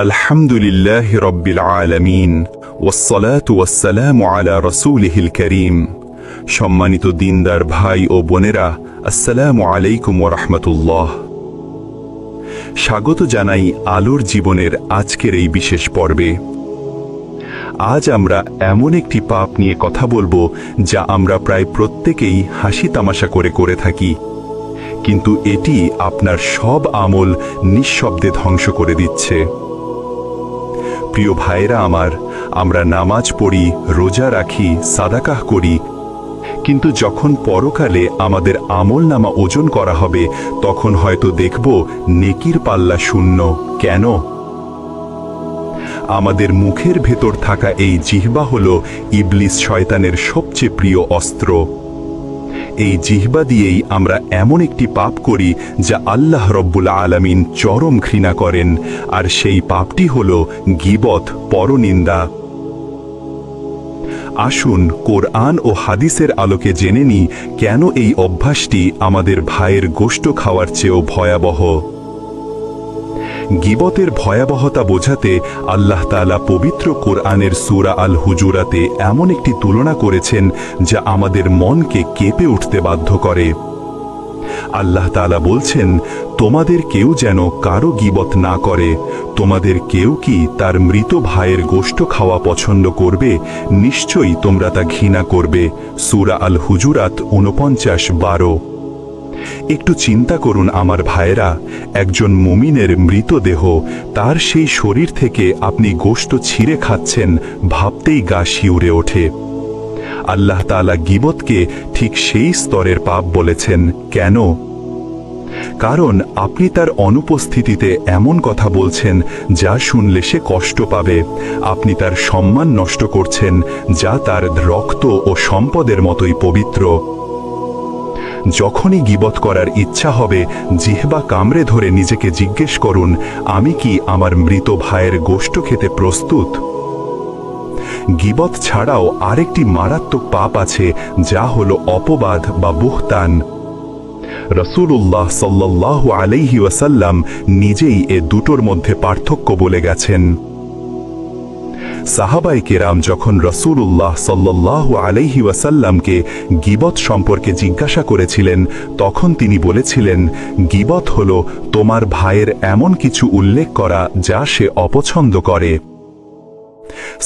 আলহামদুলিল্লাহ রব্বিল আলামিন ওয়াসসালাতু ওয়াসসালামু আলা রাসূলিহিল কারীম। সম্মানিত দিনদার ভাই ও বোনেরা, আসসালামু আলাইকুম ওয়া রাহমাতুল্লাহ। স্বাগত জানাই আলোর জীবনের আজকের এই বিশেষ পর্বে। আজ আমরা এমন একটি পাপ নিয়ে কথা বলবো যা আমরা প্রায় প্রত্যেকেই হাসি তামাশা করে থাকি, কিন্তু এটি আপনার সব আমল নিঃশব্দে ধ্বংস করে দিচ্ছে। প্রিয় ভাইরা আমার, আমরা নামাজ পড়ি, রোজা রাখি, সাদাকাহ করি, কিন্তু যখন পরকালে আমাদের আমলনামা ওজন করা হবে তখন হয়তো দেখব নেকির পাল্লা শূন্য। কেন? আমাদের মুখের ভেতর থাকা এই জিহ্বা হলো ইবলিস শয়তানের সবচেয়ে প্রিয় অস্ত্র। এই জিহ্বা দিয়েই আমরা এমন একটি পাপ করি যা আল্লাহ রব্বুল আলামিন চরম ঘৃণা করেন, আর সেই পাপটি হলো গীবত, পরনিন্দা। আসুন কোরআন ও হাদিসের আলোকে জেনে নিই কেন এই অভ্যাসটি আমাদের ভাইয়ের গোশত খাওয়ার চেয়েও ভয়াবহ। গীবতের ভয়াবহতা বোঝাতে আল্লাহ তাআলা পবিত্র কোরআনের সূরা আল হুজুরাতে এমন একটি তুলনা করেছেন যা আমাদের মনকে কেঁপে উঠতে বাধ্য করে। আল্লাহ তাআলা বলছেন, তোমাদের কেউ যেন কারো গীবত না করে। তোমাদের কেউ কি তার মৃত ভাইয়ের গোশত খাওয়া পছন্দ করবে? নিশ্চয়ই তোমরা তা ঘৃণা করবে। সূরা আল হুজুরাত 49:12। একটু চিন্তা করুন আমার ভাইয়েরা, একজন মুমিনের মৃতদেহ, তার সেই শরীর থেকে আপনি গোশত ছিঁড়ে খাচ্ছেন, ভাবতেই গা শিউরে ওঠে। আল্লাহ তাআলা গীবতকে ঠিক সেই স্তরের পাপ বলেছেন। কেন? কারণ আপনি তার অনুপস্থিতিতে এমন কথা বলছেন যা শুনলে সে কষ্ট পাবে। আপনি তার সম্মান নষ্ট করছেন যা তার রক্ত ও সম্পদের মতোই পবিত্র। যখনই গীবত করার ইচ্ছা হবে, জিহ্বা কামড়ে ধরে নিজেকে জিজ্ঞেস করুন, আমি কি আমার মৃত ভাইয়ের গোশত খেতে প্রস্তুত? গীবত ছাড়াও আরেকটি মারাত্মক পাপ আছে, যা হলো অপবাদ বা বুহতান। রাসূলুল্লাহ সাল্লাল্লাহু আলাইহি ওয়াসাল্লাম নিজেই এ দুটোর মধ্যে পার্থক্য বলে গেছেন। সাহাবায়ে কেরাম যখন রাসূলুল্লাহ সাল্লাল্লাহু আলাইহি ওয়াসাল্লামকে গীবত সম্পর্কে জিজ্ঞাসা করেছিলেন, তখন তিনি বলেছিলেন, গীবত হলো তোমার ভাইয়ের এমন কিছু উল্লেখ করা যা সে অপছন্দ করে।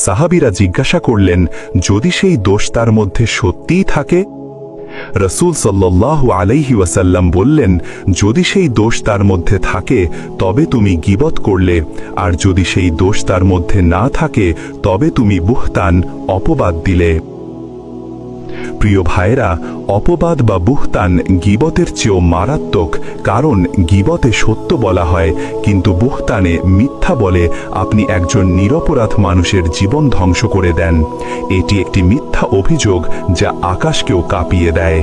সাহাবীরা জিজ্ঞাসা করলেন, যদি সেই দোষ তার মধ্যে সত্যিই থাকে? রাসূল সাল্লাল্লাহু আলাইহি ওয়াসাল্লাম বললেন, যদি সেই দোষ তার মধ্যে থাকে তবে তুমি গীবত করলে, আর যদি সেই দোষ তার মধ্যে না থাকে তবে তুমি বুহতান, অপবাদ দিলে। প্রিয় ভাইরা, অপবাদ বা বুহতান গীবতের চেয়েও মারাত্মক, কারণ গীবতে সত্য বলা হয়, কিন্তু বুহতানে মিথ্যা বলে আপনি একজন নিরপরাধ মানুষের জীবন ধ্বংস করে দেন। এটি একটি মিথ্যা অভিযোগ যা আকাশকেও কাঁপিয়ে দেয়।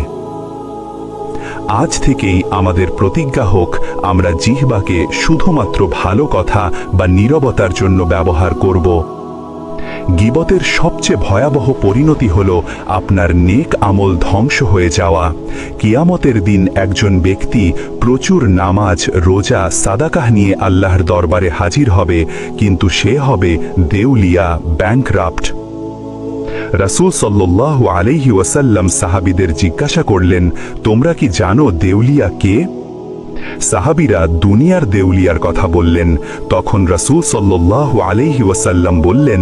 আজ থেকেই আমাদের প্রতিজ্ঞা হোক, আমরা জিহ্বাকে শুধুমাত্র ভালো কথা বা নীরবতার জন্য ব্যবহার করব। গীবতের সবচেয়ে ভয়াবহ পরিণতি হল আপনার নেক আমল ধ্বংস হয়ে যাওয়া। কিয়ামতের দিন একজন ব্যক্তি প্রচুর নামাজ, রোজা, সাদাকাহ নিয়ে আল্লাহর দরবারে হাজির হবে, কিন্তু সে হবে দেউলিয়া, ব্যাংকরাপ্ট। রাসূল সাল্লাল্লাহু আলাইহি ওয়াসাল্লাম সাহাবীদের জিজ্ঞাসা করলেন, তোমরা কি জানো দেউলিয়া কে? সাহাবীরা দুনিয়ার দেউলিয়ার কথা বললেন। তখন রাসূল সাল্লাল্লাহু আলাইহি ওয়াসাল্লাম বললেন,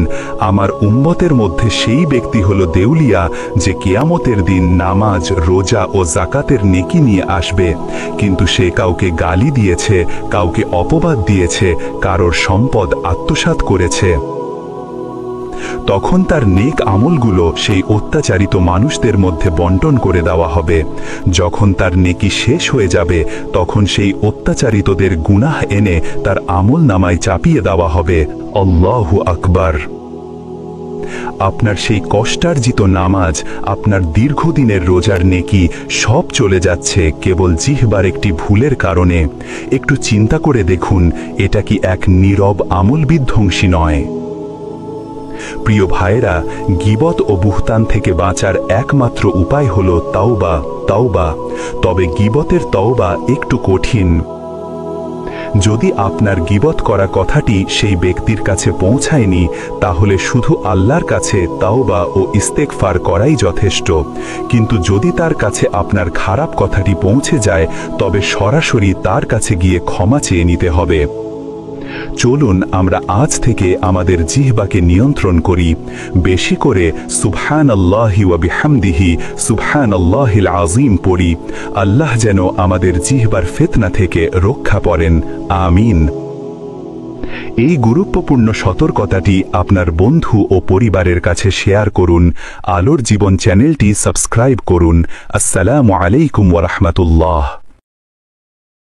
আমার উম্মতের মধ্যে সেই ব্যক্তি হলো দেউলিয়া যে কিয়ামতের দিন নামাজ, রোজা ও যাকাতের নেকি নিয়ে আসবে, কিন্তু সে কাউকে গালি দিয়েছে, কাউকে অপবাদ দিয়েছে, কারোর সম্পদ আত্মসাৎ করেছে। তখন তার নেক আমলগুলো সেই অত্যাচারিত মানুষদের মধ্যে বন্টন করে দেওয়া হবে। যখন তার নেকি শেষ হয়ে যাবে তখন সেই অত্যাচারিতদের গুনাহ এনে তার আমল নামায় চাপিয়ে দেওয়া হবে। আল্লাহু আকবার। আপনার সেই কষ্টার্জিত নামাজ, আপনার দীর্ঘদিনের রোজার নেকি সব চলে যাচ্ছে কেবল জিহ্বার একটি ভুলের কারণে। একটু চিন্তা করে দেখুন, এটা কি এক নীরব আমল বিধ্বংসী নয়? প্রিয় ভাইরা, গীবত ও বুহতান থেকে বাঁচার একমাত্র উপায় হলো তওবা। তবে গীবতের তওবা একটু কঠিন। যদি আপনার গীবত করা কথাটি সেই ব্যক্তির কাছে পৌঁছায়নি, তাহলে শুধু আল্লাহর কাছে তাওবা ও ইস্তেগফার করাই যথেষ্ট। কিন্তু যদি তার কাছে আপনার খারাপ কথাটি পৌঁছে যায়, তবে সরাসরি তার কাছে গিয়ে ক্ষমা চেয়ে নিতে হবে। চলুন আমরা আজ থেকে আমাদের জিহ্বাকে নিয়ন্ত্রণ করি, বেশি করে সুবহানাল্লাহি ওয়া বিহামদিহি সুবহানাল্লাহিল আযীম পড়ি। আল্লাহ যেন আমাদের জিহ্বার ফিতনা থেকে রক্ষা করেন, আমিন। এই গুরুত্বপূর্ণ সতর্কতাটি আপনার বন্ধু ও পরিবারের কাছে শেয়ার করুন। আলোর জীবন চ্যানেলটি সাবস্ক্রাইব করুন। আসসালামু আলাইকুম ওয়া রাহমাতুল্লাহ।